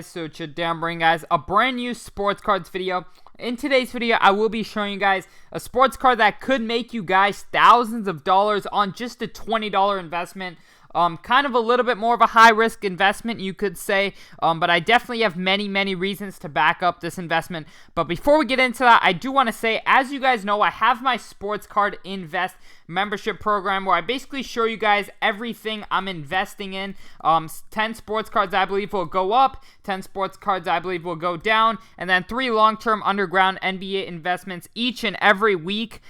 So today I'm bringing guys a brand new sports cards video. In today's video, I will be showing you guys a sports card that could make you guys thousands of dollars on just a $20 investment. Kind of a little bit more of a high-risk investment, you could say, but I definitely have many reasons to back up this investment. But before we get into that, I do want to say, as you guys know, I have my Sports Card Invest membership program where I basically show you guys everything I'm investing in. 10 sports cards I believe will go up, 10 sports cards I believe will go down, and then 3 long-term underground NBA investments each and every week.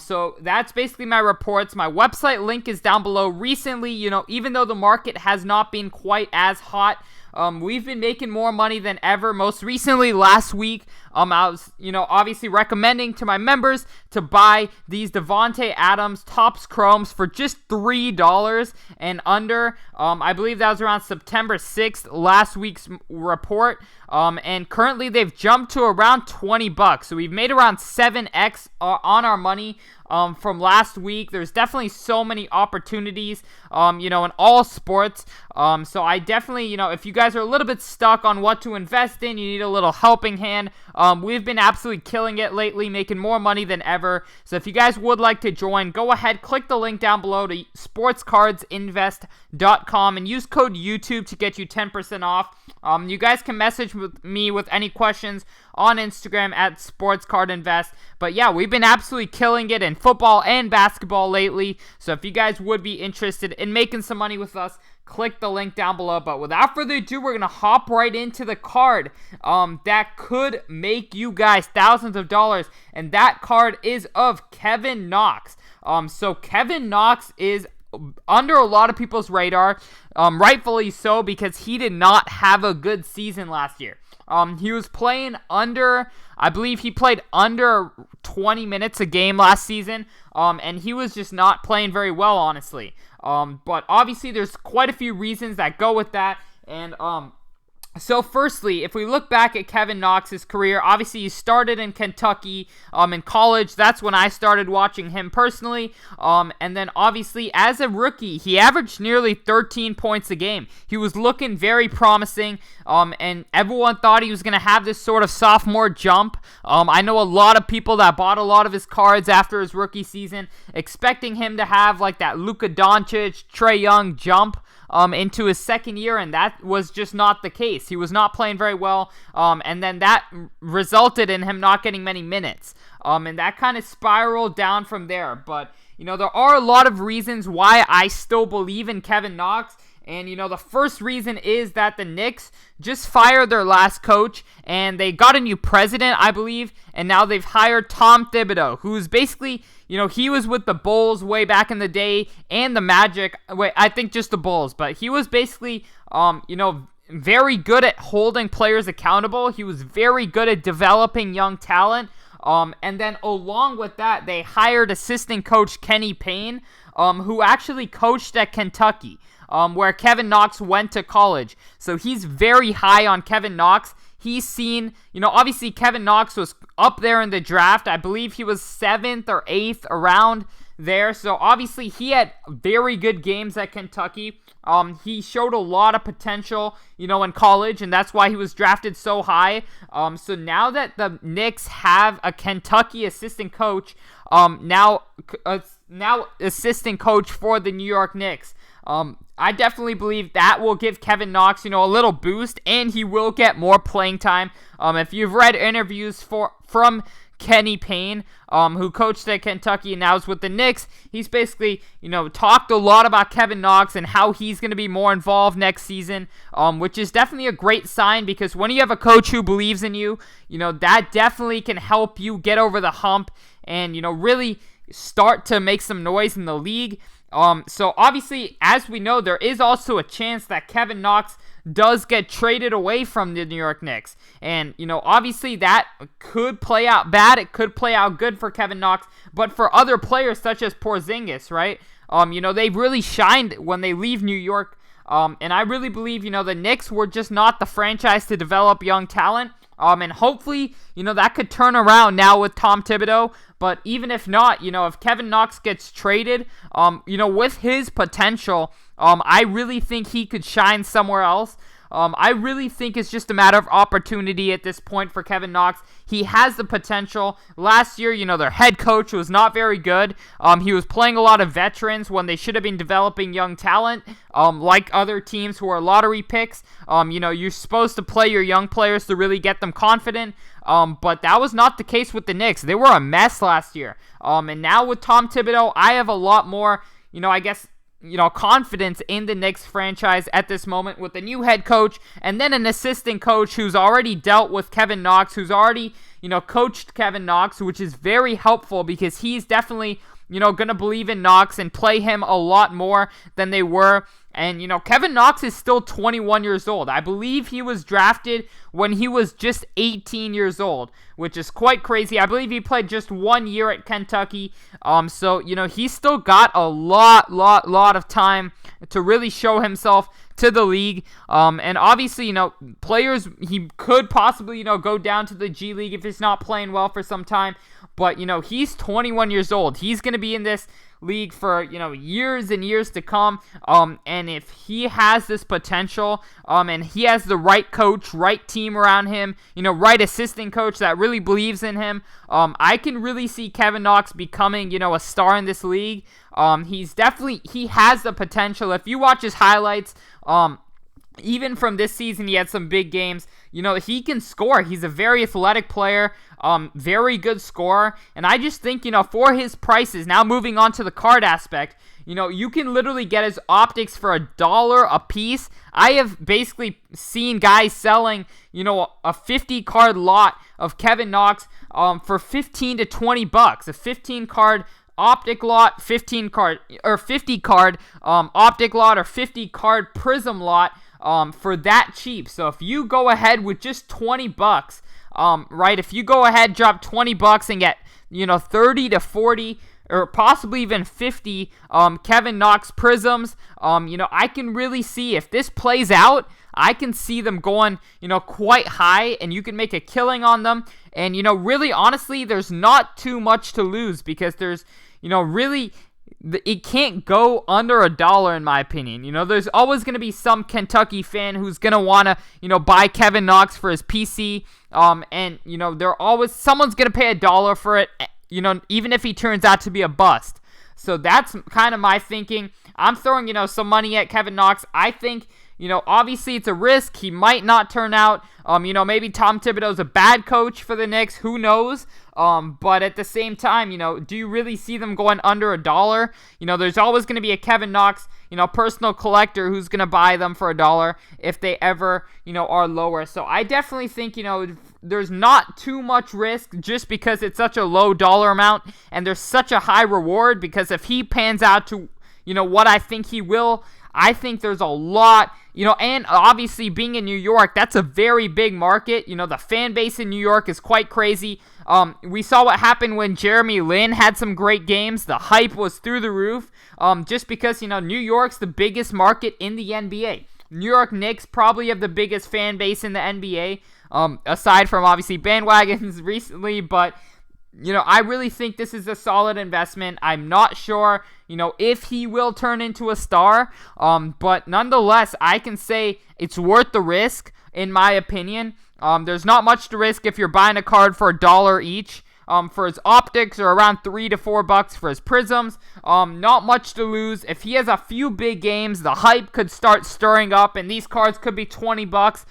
So that's basically my reports. My website link is down below. Recently, even though the market has not been quite as hot, we've been making more money than ever. Most recently, last week, I was, obviously recommending to my members to buy these Davante Adams Topps Chromes for just $3 and under. I believe that was around September 6th, last week's report. And currently they've jumped to around 20 bucks. So we've made around 7x on our money. From last week. There's definitely so many opportunities, in all sports. So I definitely, if you guys are a little bit stuck on what to invest in, you need a little helping hand. We've been absolutely killing it lately, making more money than ever. So if you guys would like to join, go ahead, click the link down below to sportscardsinvest.com and use code YouTube to get you 10% off. You guys can message me with any questions on Instagram at SportsCardInvest. But yeah, we've been absolutely killing it in football and basketball lately. So if you guys would be interested in making some money with us, click the link down below. But without further ado, we're going to hop right into the card that could make you guys thousands of dollars. And that card is of Kevin Knox. So Kevin Knox is under a lot of people's radar, rightfully so, because he did not have a good season last year. He was playing I believe he played under 20 minutes a game last season, and he was just not playing very well, honestly. But obviously there's quite a few reasons that go with that, and so firstly, if we look back at Kevin Knox's career, obviously he started in Kentucky in college. That's when I started watching him personally. And then obviously as a rookie, he averaged nearly 13 points a game. He was looking very promising, and everyone thought he was going to have this sort of sophomore jump. I know a lot of people that bought a lot of his cards after his rookie season, expecting him to have like that Luka Doncic, Trae Young jump into his second year, and that was just not the case. He was not playing very well, and then that resulted in him not getting many minutes, and that kind of spiraled down from there. But there are a lot of reasons why I still believe in Kevin Knox. And, the first reason is that the Knicks just fired their last coach, and they got a new president, I believe, and now they've hired Tom Thibodeau, who's basically, he was with the Bulls way back in the day, and the Magic, I think just the Bulls, but he was basically, very good at holding players accountable. He was very good at developing young talent, and then along with that, they hired assistant coach Kenny Payne, who actually coached at Kentucky, where Kevin Knox went to college. So he's very high on Kevin Knox. He's seen, obviously Kevin Knox was up there in the draft. I believe he was 7th or 8th around there. So obviously he had very good games at Kentucky. He showed a lot of potential, in college, and that's why he was drafted so high. So now that the Knicks have a Kentucky assistant coach, now assistant coach for the New York Knicks, I definitely believe that will give Kevin Knox, a little boost, and he will get more playing time. If you've read interviews from Kenny Payne, who coached at Kentucky and now is with the Knicks, he's basically, talked a lot about Kevin Knox and how he's going to be more involved next season, which is definitely a great sign, because when you have a coach who believes in you, that definitely can help you get over the hump and, really start to make some noise in the league. So obviously, as we know, there is also a chance that Kevin Knox does get traded away from the New York Knicks. And, obviously that could play out bad. It could play out good for Kevin Knox. But for other players such as Porzingis, right? They've really shined when they leave New York. And I really believe, the Knicks were just not the franchise to develop young talent. And hopefully, that could turn around now with Tom Thibodeau. But even if not, if Kevin Knox gets traded, with his potential, I really think he could shine somewhere else. I really think it's just a matter of opportunity at this point for Kevin Knox. He has the potential. Last year, their head coach was not very good. He was playing a lot of veterans when they should have been developing young talent, like other teams who are lottery picks. You're supposed to play your young players to really get them confident. But that was not the case with the Knicks. They were a mess last year. And now with Tom Thibodeau, I have a lot more, confidence in the Knicks franchise at this moment with a new head coach and then an assistant coach who's already dealt with Kevin Knox, who's already, coached Kevin Knox, which is very helpful because he's definitely, going to believe in Knox and play him a lot more than they were. And, Kevin Knox is still 21 years old. I believe he was drafted when he was just 18 years old, which is quite crazy. I believe he played just 1 year at Kentucky. So, he's still got a lot of time to really show himself to the league. And obviously, players, he could possibly, go down to the G League if he's not playing well for some time. But, he's 21 years old. He's going to be in this league for, years and years to come. And if he has this potential, and he has the right coach, right team around him, right assistant coach that really believes in him, I can really see Kevin Knox becoming, a star in this league. He has the potential. If you watch his highlights, even from this season, he had some big games. He can score. He's a very athletic player, very good scorer. And I just think, for his prices, now moving on to the card aspect, you can literally get his optics for $1 a piece. I have basically seen guys selling, a 50 card lot of Kevin Knox for $15 to $20. A 15 card optic lot, 50 card optic lot, or 50 card prism lot for that cheap. So if you go ahead with just $20, right, if you go ahead, drop $20 and get 30 to 40 or possibly even 50 Kevin Knox prisms, I can really see if this plays out, I can see them going, quite high, and you can make a killing on them. And, really, honestly, there's not too much to lose because there's, really, it can't go under $1 in my opinion. There's always going to be some Kentucky fan who's going to want to, buy Kevin Knox for his PC. And, someone's going to pay $1 for it, even if he turns out to be a bust. So that's kind of my thinking. I'm throwing, some money at Kevin Knox. I think, obviously it's a risk. He might not turn out. Maybe Tom Thibodeau's a bad coach for the Knicks. Who knows? But at the same time, do you really see them going under $1? There's always going to be a Kevin Knox, personal collector who's going to buy them for $1 if they ever, are lower. So I definitely think, there's not too much risk just because it's such a low dollar amount and there's such a high reward, because if he pans out to, what I think he will, I think there's a lot, and obviously being in New York, that's a very big market. The fan base in New York is quite crazy. We saw what happened when Jeremy Lin had some great games. The hype was through the roof, just because, New York's the biggest market in the NBA. New York Knicks probably have the biggest fan base in the NBA, aside from obviously bandwagons recently, but I really think this is a solid investment. I'm not sure, if he will turn into a star, but nonetheless, I can say it's worth the risk, in my opinion. There's not much to risk if you're buying a card for $1 each. For his optics, or around $3 to $4 for his prisms. Not much to lose. If he has a few big games, the hype could start stirring up, and these cards could be $20.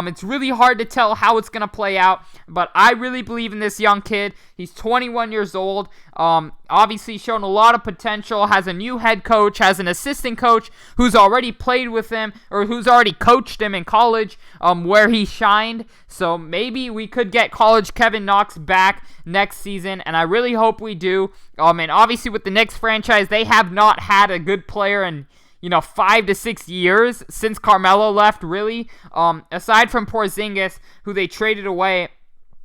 It's really hard to tell how it's going to play out, but I really believe in this young kid. He's 21 years old. Obviously shown a lot of potential, has a new head coach, has an assistant coach who's already played with him, or who's already coached him in college, where he shined. So maybe we could get college Kevin Knox back next season, and I really hope we do. And obviously with the Knicks franchise, they have not had a good player in 5 to 6 years since Carmelo left, really. Aside from Porzingis, who they traded away,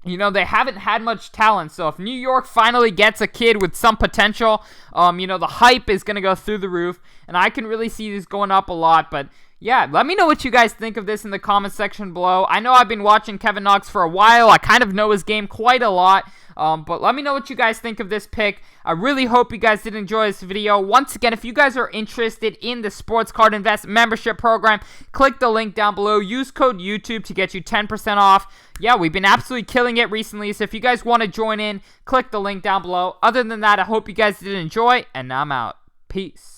they haven't had much talent. So if New York finally gets a kid with some potential, the hype is going to go through the roof. And I can really see this going up a lot. But, Yeah, let me know what you guys think of this in the comment section below. I know I've been watching Kevin Knox for a while. I kind of know his game quite a lot. But let me know what you guys think of this pick. I really hope you guys did enjoy this video. Once again, if you guys are interested in the Sports Card Invest membership program, click the link down below. Use code YouTube to get you 10% off. Yeah, we've been absolutely killing it recently. So if you guys want to join in, click the link down below. Other than that, I hope you guys did enjoy, and I'm out. Peace.